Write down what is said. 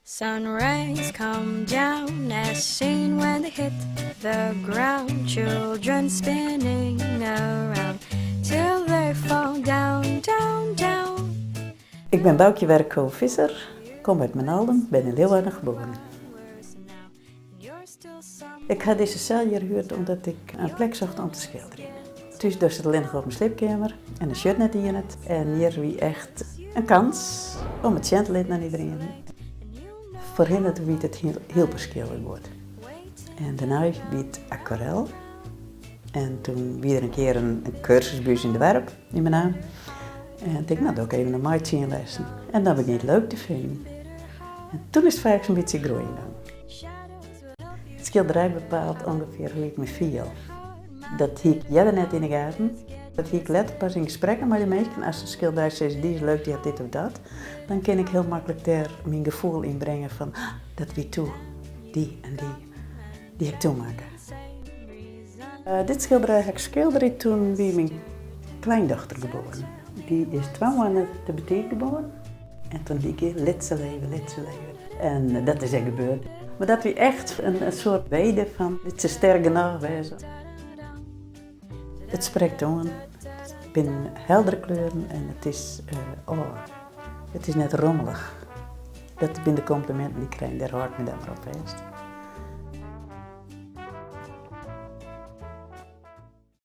Sunrays come down as seen when they hit the ground. Children spinning around till they fall down, down, down. Ik ben Boukje Werkhoff Visser, kom uit Menalden, ben in Leeuwarden geboren. Ik had deze cel hier gehuurd omdat ik een plek zocht om te schilderen. Dus zat alleen nog op mijn sleepkamer en een shirt net in het. En hier wie echt een kans om het cent te laten aan iedereen. Voor hen wie het heel verschillend wordt. En daarna wie het aquarel. En toen wie er een keer een cursusbus in de werp in mijn naam. En ik dacht, nou, dat ook even een maatje inlessen. En dan begin ik het leuk te vinden. En toen is het vaak een beetje groeien. Het schilderij bepaalt ongeveer hoe ik me voel. Dat zie ik jij net in de gaten. Dat zie ik let pas in gesprekken met de mensen. Als een schilderij zegt, die is leuk, die heeft dit of dat. Dan kan ik heel makkelijk daar mijn gevoel inbrengen van, dat wie toe, die en die ik toemaken. Dit schilderij heb ik schilderd toen wie mijn kleindochter geboren. Die is 2 maanden te betekenen geboren. En toen liep ik litse leven, litse leven. En dat is er gebeurd. Maar dat we echt een soort weten van, dit is sterk genoeg wezen. Het spreekt aan. Het zijn heldere kleuren en het is net rommelig. Dat zijn de complimenten die ik krijg, daar houdt me dan maar op vast.